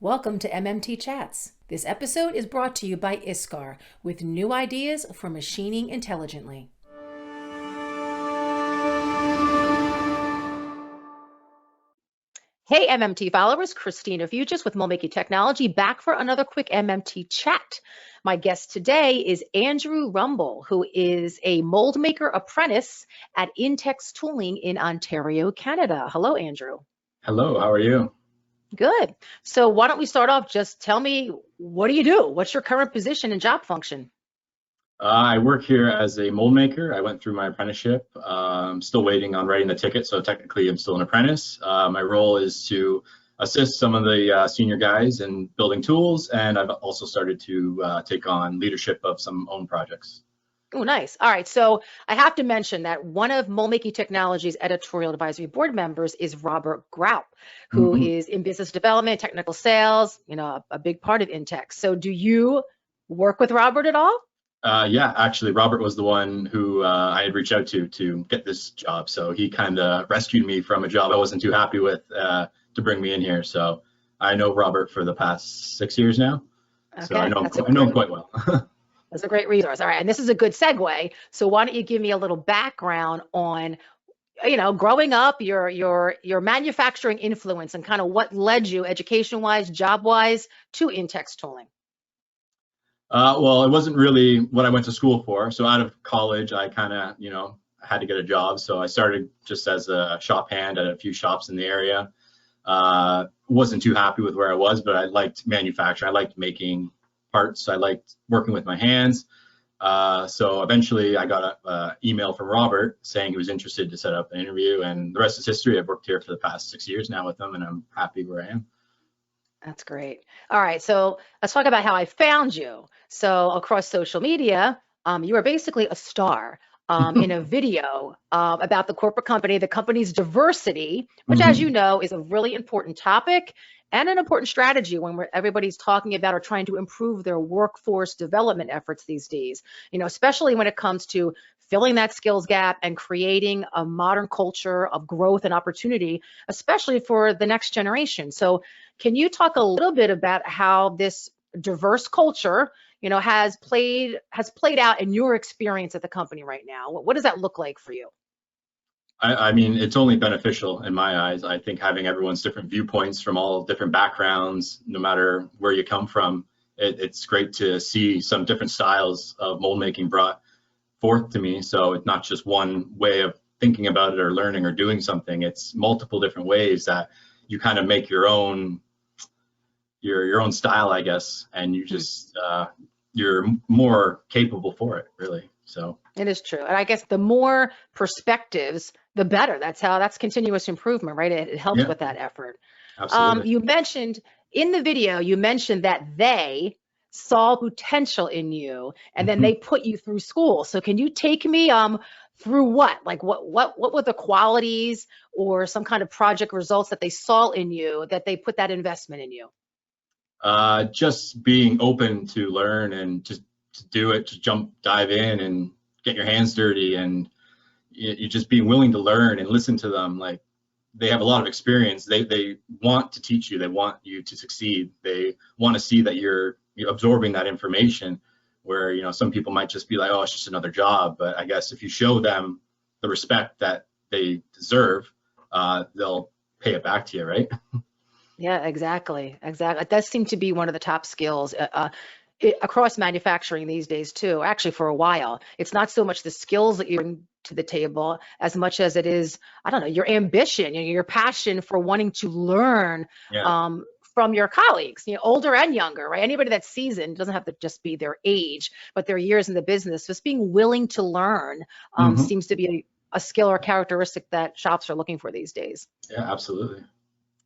Welcome to MMT Chats. This episode is brought to you by ISCAR with new ideas for machining intelligently. Hey MMT followers, Christina Fuges with MoldMaking Technology back for another quick MMT chat. My guest today is Andrew Rumble, who is a Moldmaker Apprentice at Intex Tooling in Ontario, Canada. Hello, Andrew. Hello, how are you? Good. So why don't we start off, just tell me, what do you do? What's your current position and job function? I work here as a mold maker. I went through my apprenticeship. I'm still waiting on writing the ticket, so technically I'm still an apprentice. My role is to assist some of the senior guys in building tools, and I've also started to take on leadership of some own projects. Oh, nice. All right. So I have to mention that one of MoldMaking Technology's editorial advisory board members is Robert Graup, who is in business development, technical sales, a big part of Intex. So do you work with Robert at all? Yeah, actually, Robert was the one who I had reached out to get this job. So he kind of rescued me from a job I wasn't too happy with to bring me in here. So I know Robert for the past 6 years now. Okay, so I know him quite well. That's a great resource. All right, and this is a good segue. So why don't you give me a little background on, growing up, your manufacturing influence and kind of what led you education-wise, job-wise to Intex Tooling? Well, it wasn't really what I went to school for. So out of college, I kind of, had to get a job. So I started just as a shop hand at a few shops in the area. Wasn't too happy with where I was, but I liked manufacturing. I liked making parts. I liked working with my hands. So eventually I got an email from Robert saying he was interested to set up an interview, and the rest is history. I've worked here for the past 6 years now with him, and I'm happy where I am. That's great. All right, so let's talk about how I found you. So across social media, you are basically a star in a video about the corporate company, the company's diversity, which, as you know, is a really important topic and an important strategy when everybody's talking about or trying to improve their workforce development efforts these days, especially when it comes to filling that skills gap and creating a modern culture of growth and opportunity, especially for the next generation. So can you talk a little bit about how this diverse culture, has played out in your experience at the company right now? What does that look like for you? I mean, it's only beneficial in my eyes. I think having everyone's different viewpoints from all different backgrounds, no matter where you come from, it's great to see some different styles of mold making brought forth to me. So it's not just one way of thinking about it or learning or doing something. It's multiple different ways that you kind of make your own style, I guess, and you just you're more capable for it, really. So it is true. And I guess the more perspectives, the better. That's continuous improvement, right? It helps with that effort. Absolutely. You mentioned in the video, that they saw potential in you and then they put you through school. So can you take me through what? Like what were the qualities or some kind of project results that they saw in you that they put that investment in you? Just being open to learn and just to do it, to dive in and get your hands dirty, and you just being willing to learn and listen to them. Like, they have a lot of experience. They want to teach you. They want you to succeed. They want to see that you're absorbing that information, where, some people might just be like, oh, it's just another job. But I guess if you show them the respect that they deserve, they'll pay it back to you, right? Yeah, exactly. It does seem to be one of the top skills across manufacturing these days too. Actually, for a while, it's not so much the skills that you bring to the table as much as it is, I don't know, your ambition, your passion for wanting to learn from your colleagues, older and younger, right? Anybody that's seasoned, doesn't have to just be their age, but their years in the business. Just being willing to learn seems to be a skill or characteristic that shops are looking for these days. Yeah, absolutely.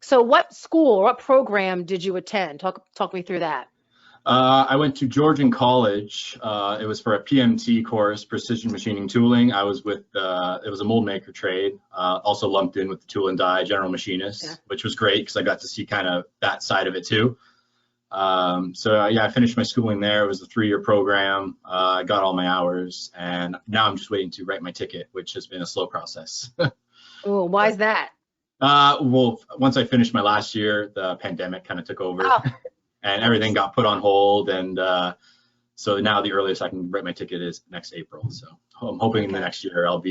So what school or what program did you attend? Talk me through that. I went to Georgian College. It was for a PMT course, Precision Machining Tooling. I was with, it was a mold maker trade, also lumped in with the tool and die general machinist, which was great because I got to see kind of that side of it too. So yeah, I finished my schooling there. It was a 3-year program. I got all my hours, and now I'm just waiting to write my ticket, which has been a slow process. Oh, why is that? Well, once I finished my last year, the pandemic kind of took over Oh, and everything got put on hold. And so now the earliest I can write my ticket is next April. So I'm hoping in the okay. next year I'll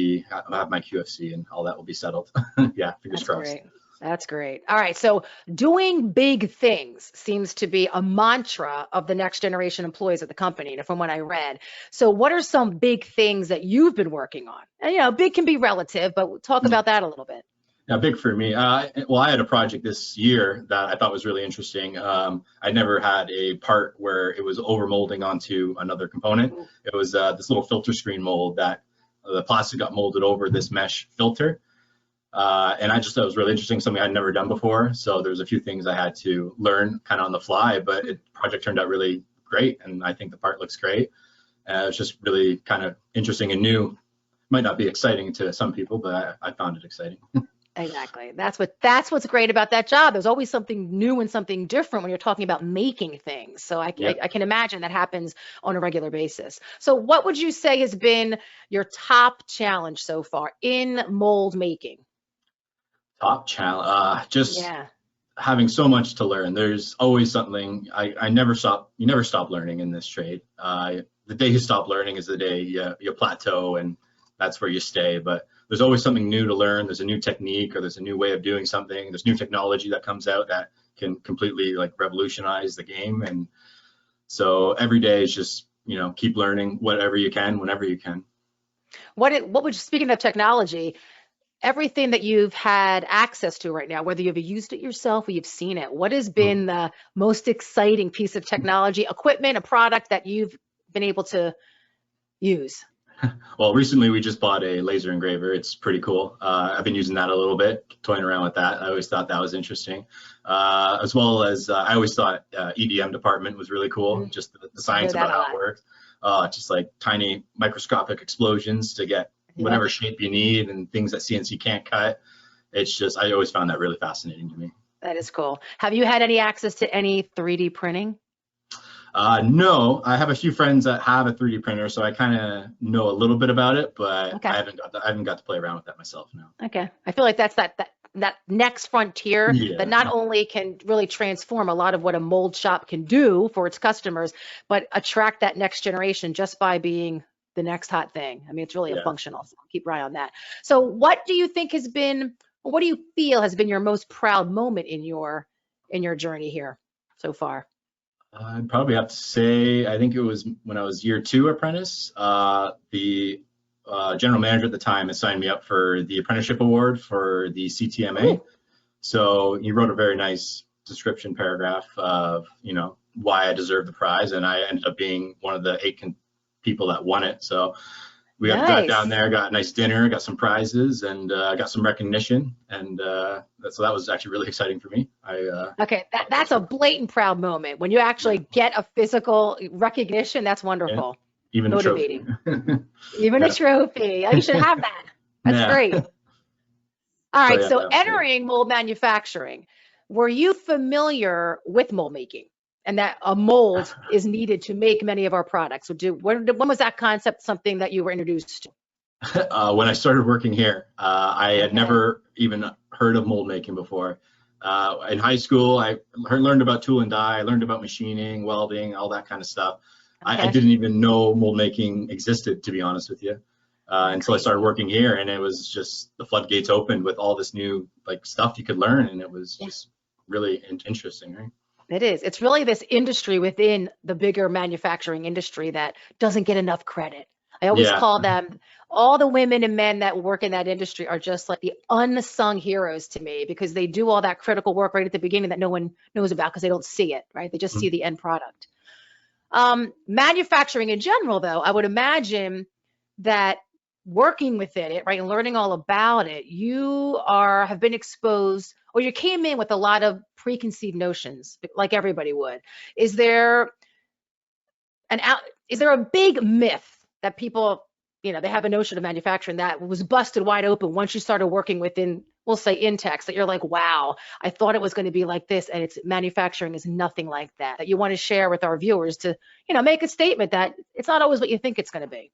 have my QFC and all that will be settled. Yeah, fingers That's crossed. great. That's great. All right. So doing big things seems to be a mantra of the next generation employees at the company, from what I read. So what are some big things that you've been working on? And, big can be relative, but we'll talk about that a little bit. Yeah, big for me. Well, I had a project this year that I thought was really interesting. I never had a part where it was overmolding onto another component. It was this little filter screen mold that the plastic got molded over this mesh filter. And I just thought it was really interesting, something I'd never done before. So there's a few things I had to learn kind of on the fly, but the project turned out really great. And I think the part looks great. It's just really kind of interesting and new. Might not be exciting to some people, but I found it exciting. Exactly. That's what's great about that job. There's always something new and something different when you're talking about making things. So I can imagine that happens on a regular basis. So what would you say has been your top challenge so far in mold making? Top challenge, just Yeah. having so much to learn. There's always something. I never stop. You never stop learning in this trade. The day you stop learning is the day you plateau, and that's where you stay. But there's always something new to learn. There's a new technique, or there's a new way of doing something. There's new technology that comes out that can completely like revolutionize the game. And so every day is just keep learning whatever you can, whenever you can. Speaking of technology, everything that you've had access to right now, whether you've used it yourself or you've seen it, what has been the most exciting piece of technology, equipment, a product that you've been able to use? Well, recently we just bought a laser engraver. It's pretty cool. I've been using that a little bit, toying around with that. I always thought that was interesting. As well as I always thought EDM department was really cool. Just the science about how it works. Just like tiny microscopic explosions to get whatever shape you need and things that CNC can't cut. It's just, I always found that really fascinating to me. That is cool. Have you had any access to any 3D printing? No, I have a few friends that have a 3D printer, so I kind of know a little bit about it, but I haven't got to play around with that myself. No. Okay. I feel like that's that next frontier that not only can really transform a lot of what a mold shop can do for its customers, but attract that next generation just by being the next hot thing. I mean, it's really a functional, so keep your eye on that. So what do you feel has been your most proud moment in your journey here so far? I'd probably have to say, I think it was when I was year 2 apprentice. The general manager at the time assigned me up for the apprenticeship award for the CTMA. Ooh. So he wrote a very nice description paragraph of, why I deserved the prize. And I ended up being one of the 8 people that won it. So we got to drive down there, got a nice dinner, got some prizes, and got some recognition. And so that was actually really exciting for me. Okay, that's a blatant proud moment. When you actually get a physical recognition, that's wonderful. Yeah. Even motivating. Even a trophy. You should have that. That's great. All right, so entering mold manufacturing, were you familiar with mold making? And that a mold is needed to make many of our products. So when was that concept something that you were introduced to? When I started working here, I had never even heard of mold making before. In high school, I learned about tool and die. I learned about machining, welding, all that kind of stuff. I didn't even know mold making existed, to be honest with you, until I started working here. And it was just the floodgates opened with all this new stuff you could learn. And it was just really interesting, right? It is. It's really this industry within the bigger manufacturing industry that doesn't get enough credit. I always call them, all the women and men that work in that industry are just like the unsung heroes to me, because they do all that critical work right at the beginning that no one knows about because they don't see it, right? They just see the end product. Manufacturing in general, though, I would imagine that working within it, right, and learning all about it, you have been exposed, or you came in with a lot of preconceived notions, like everybody would. Is there a big myth that people, they have a notion of manufacturing that was busted wide open once you started working within, we'll say, Intex, that you're like, wow, I thought it was going to be like this, and manufacturing is nothing like that, that you want to share with our viewers to, make a statement that it's not always what you think it's going to be?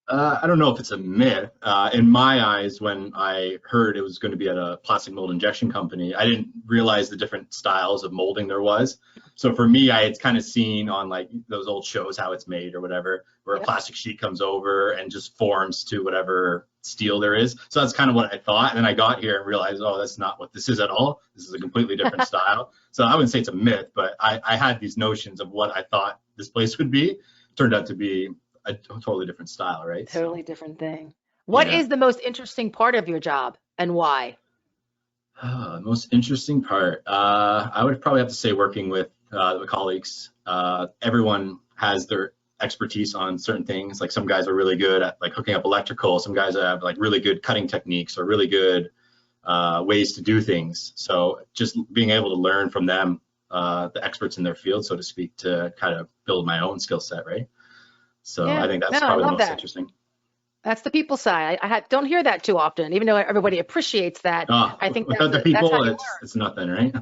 I don't know if it's a myth. In my eyes, when I heard it was going to be at a plastic mold injection company, I didn't realize the different styles of molding there was. So for me, I had kind of seen on like those old shows how it's made or whatever, where a Yep. plastic sheet comes over and just forms to whatever steel there is. So that's kind of what I thought. And then I got here and realized, oh, that's not what this is at all. This is a completely different style. So I wouldn't say it's a myth, but I had these notions of what I thought this place would be. Turned out to be a totally different style, right? Totally different thing. What Yeah. is the most interesting part of your job and why? The most interesting part, I would probably have to say working with the colleagues. Everyone has their expertise on certain things. Like some guys are really good at like hooking up electrical. Some guys have like really good cutting techniques or really good ways to do things. So just being able to learn from them, the experts in their field, so to speak, to kind of build my own skill set, right? So Yeah. I think that's No, I probably the love most that. interesting. That's the people side. Don't hear that too often, even though everybody appreciates that. I think Without the that's how people, you learn. it's nothing, right?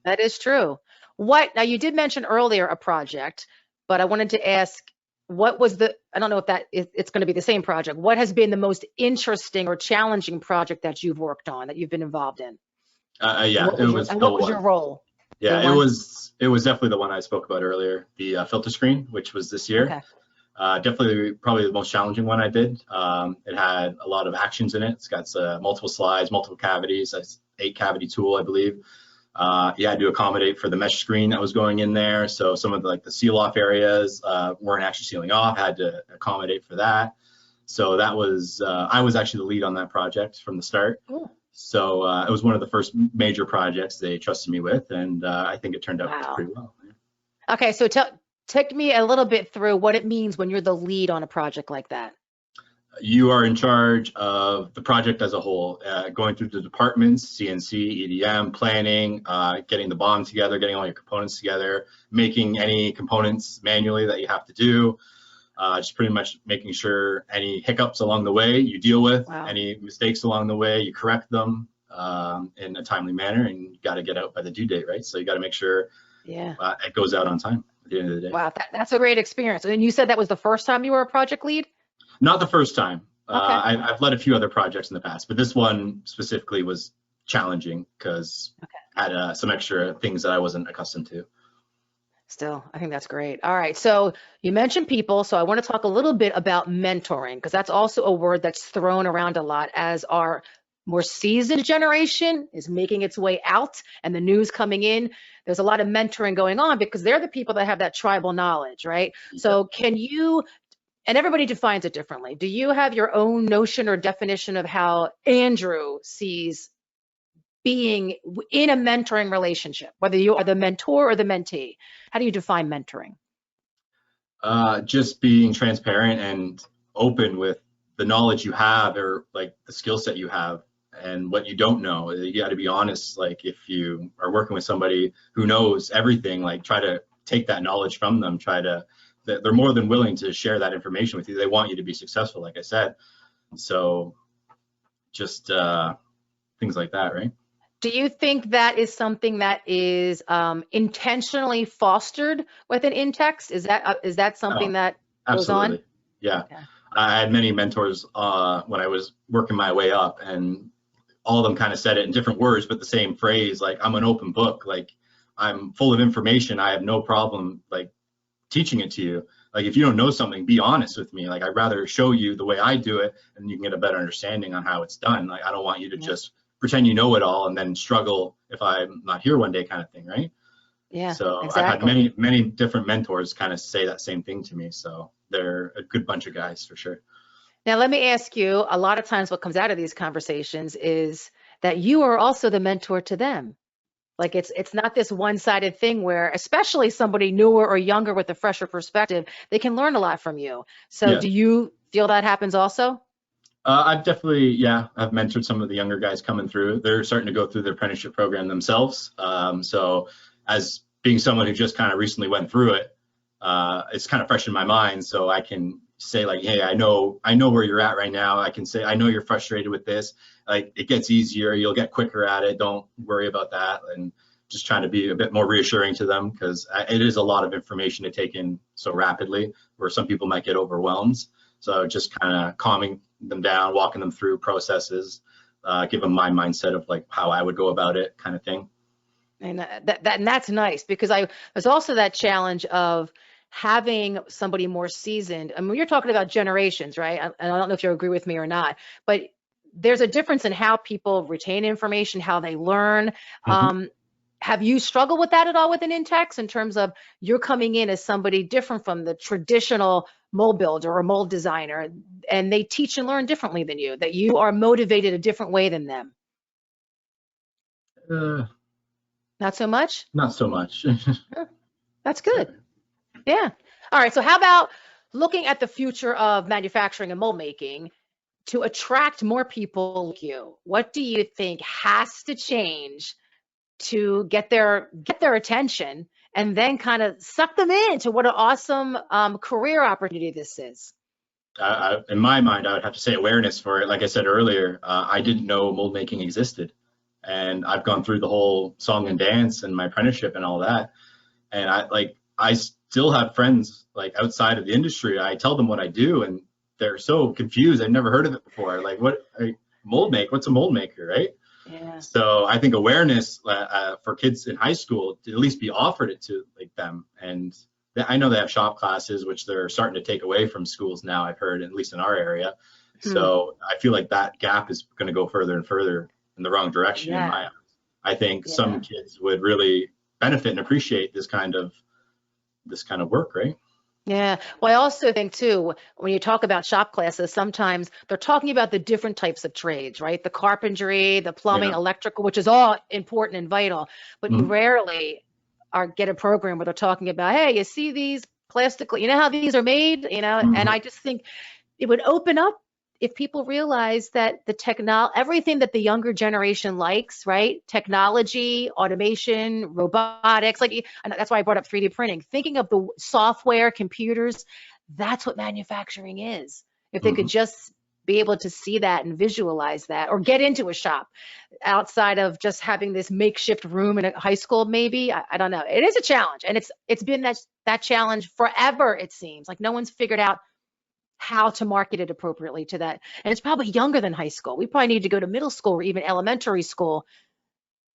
That is true. Now you did mention earlier a project, but I wanted to ask, what was I don't know if it's going to be the same project. What has been the most interesting or challenging project that you've worked on, that you've been involved in? Yeah, What was your role? Yeah, Same one? it was definitely the one I spoke about earlier, the filter screen, which was this year. Okay. Definitely probably the most challenging one I did. It had a lot of actions in it. It's got multiple slides, multiple cavities. That's 8-cavity tool, I believe. You had to accommodate for the mesh screen that was going in there. So some of the seal off areas weren't actually sealing off, had to accommodate for that. So that was, I was actually the lead on that project from the start. Cool. So it was one of the first major projects they trusted me with, and I think it turned out pretty well. Okay, so take me a little bit through what it means when you're the lead on a project like that. You are in charge of the project as a whole, going through the departments, CNC, EDM, planning, getting the BOM together, getting all your components together, making any components manually that you have to do, just pretty much making sure any hiccups along the way you deal with, any mistakes along the way, you correct them in a timely manner, and you got to get out by the due date, right? So you got to make sure it goes out on time at the end of the day. Wow, that's a great experience. And you said that was the first time you were a project lead? Not the first time. Okay. I've led a few other projects in the past, but this one specifically was challenging because I had some extra things that I wasn't accustomed to. Still, I think that's great. All right, so you mentioned people, so I want to talk a little bit about mentoring, because that's also a word that's thrown around a lot as our more seasoned generation is making its way out and the news coming in. There's a lot of mentoring going on because they're the people that have that tribal knowledge, right? Yeah. So can you, and everybody defines it differently, do you have your own notion or definition of how Andrew sees being in a mentoring relationship, whether you are the mentor or the mentee? How do you define mentoring? Just being transparent and open with the knowledge you have, or like the skill set you have and what you don't know. You got to be honest. Like if you are working with somebody who knows everything, like try to take that knowledge from them. They're more than willing to share that information with you. They want you to be successful, like I said. So just things like that, right? Do you think that is something that is intentionally fostered within Intex? Is that something that goes on? Yeah. Okay. I had many mentors when I was working my way up, and all of them kind of said it in different words, but the same phrase, like, I'm an open book. Like, I'm full of information. I have no problem like teaching it to you. Like, if you don't know something, be honest with me. Like, I'd rather show you the way I do it and you can get a better understanding on how it's done. Like, I don't want you to just pretend you know it all and then struggle if I'm not here one day, kind of thing, right? Yeah. So exactly. I've had many different mentors kind of say that same thing to me. So they're a good bunch of guys for sure. Now, let me ask you, a lot of times what comes out of these conversations is that you are also the mentor to them. Like it's not this one-sided thing where, especially somebody newer or younger with a fresher perspective, they can learn a lot from you. So do you feel that happens also? I've definitely, I've mentored some of the younger guys coming through. They're starting to go through their apprenticeship program themselves. So as being someone who just kind of recently went through it, it's kind of fresh in my mind. So I can say like, hey, I know where you're at right now. I can say, I know you're frustrated with this. Like, it gets easier. You'll get quicker at it. Don't worry about that. And just trying to be a bit more reassuring to them, because it is a lot of information to take in so rapidly where some people might get overwhelmed. So just kind of calming them down, walking them through processes, give them my mindset of like how I would go about it, kind of thing. And and that's nice, because there's also that challenge of having somebody more seasoned. I mean, you're talking about generations, right? And I don't know if you agree with me or not, but there's a difference in how people retain information, how they learn. Mm-hmm. Have you struggled with that at all within Intex, in terms of you're coming in as somebody different from the traditional mold builder or mold designer, and they teach and learn differently than you, that you are motivated a different way than them? Not so much? Not so much. That's good. Yeah. All right. So how about looking at the future of manufacturing and mold making to attract more people like you? What do you think has to change to get their attention, and then kind of suck them into what an awesome career opportunity this is? In my mind, I would have to say awareness for it. Like I said earlier, I didn't know mold making existed. And I've gone through the whole song and dance and my apprenticeship and all that. And I still have friends like outside of the industry. I tell them what I do and they're so confused. I've never heard of it before. Like, what mold make? What's a mold maker, right? Yeah. So I think awareness for kids in high school to at least be offered it to like them. And I know they have shop classes, which they're starting to take away from schools now, I've heard, at least in our area. So I feel like that gap is going to go further and further in the wrong direction in my eyes. I think some kids would really benefit and appreciate this kind of work, right? Yeah. Well, I also think too, when you talk about shop classes, sometimes they're talking about the different types of trades, right? The carpentry, the plumbing, electrical, which is all important and vital, but you rarely get a program where they're talking about, hey, you see these plastically, you know how these are made, you know? And I just think it would open up if people realize that everything that the younger generation likes, right? Technology, automation, robotics, and that's why I brought up 3D printing. Thinking of the software, computers, that's what manufacturing is. If they could just be able to see that and visualize that, or get into a shop outside of just having this makeshift room in a high school, maybe. I don't know. It is a challenge, and it's been that challenge forever, it seems. Like no one's figured out how to market it appropriately to that. And it's probably younger than high school. We probably need to go to middle school or even elementary school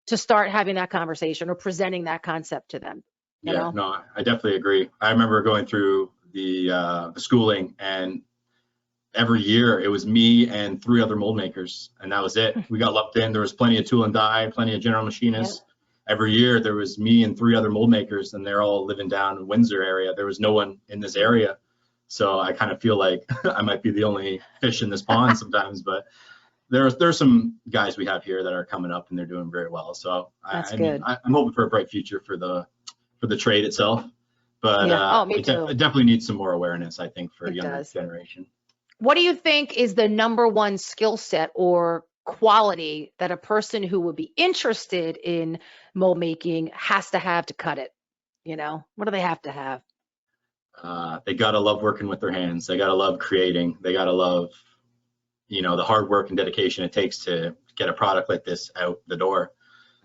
to start having that conversation or presenting that concept to them. You know? No, I definitely agree. I remember going through the schooling, and every year it was me and 3 other mold makers, and that was it. We got lumped in. There was plenty of tool and die, plenty of general machinists. Every year there was me and 3 other mold makers, and they're all living down in Windsor area. There was no one in this area. So I kind of feel like I might be the only fish in this pond sometimes, but there's some guys we have here that are coming up and they're doing very well. So I'm hoping for a bright future for the trade itself, but it definitely needs some more awareness, I think, for younger generation. What do you think is the #1 skill set or quality that a person who would be interested in mold making has to have to cut it? You know, what do they have to have? They gotta love working with their hands. They gotta love creating. They gotta love, the hard work and dedication it takes to get a product like this out the door.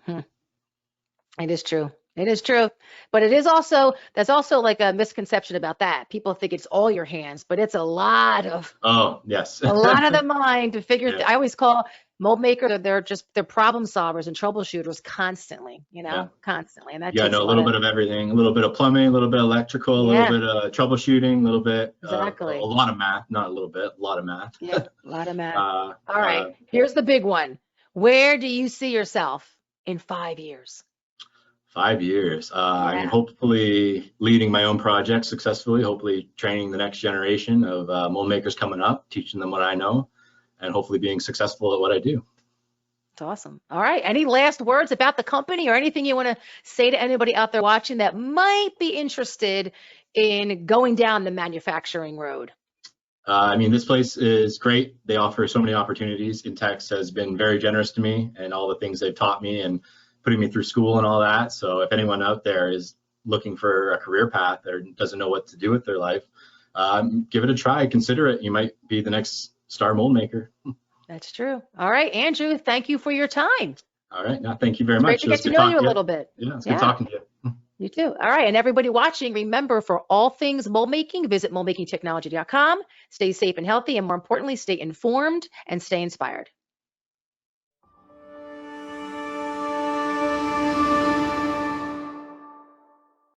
It is true. It is true. But there's also like a misconception about that. People think it's all your hands, but it's a lot of, a lot of the mind to figure. I always call mold maker, they're problem solvers and troubleshooters constantly, constantly. And that takes a little bit of everything, a little bit of plumbing, a little bit of electrical, a little bit of troubleshooting, a little bit, a lot of math, not a little bit, a lot of math. Yeah, a lot of math. All right, here's the big one. Where do you see yourself in 5 years? 5 years. I mean, hopefully leading my own project successfully, hopefully training the next generation of mold makers coming up, teaching them what I know, and hopefully being successful at what I do. That's awesome. All right. Any last words about the company or anything you want to say to anybody out there watching that might be interested in going down the manufacturing road? I mean, this place is great. They offer so many opportunities. Intex has been very generous to me and all the things they've taught me and putting me through school and all that. So if anyone out there is looking for a career path or doesn't know what to do with their life, give it a try. Consider it. You might be the next star mold maker. That's true. All right, Andrew, thank you for your time. All right. No, thank you very much. Great to get to know you a little bit. Yeah, it's good talking to you. You too. All right. And everybody watching, remember, for all things mold making, visit moldmakingtechnology.com. Stay safe and healthy, and more importantly, stay informed and stay inspired.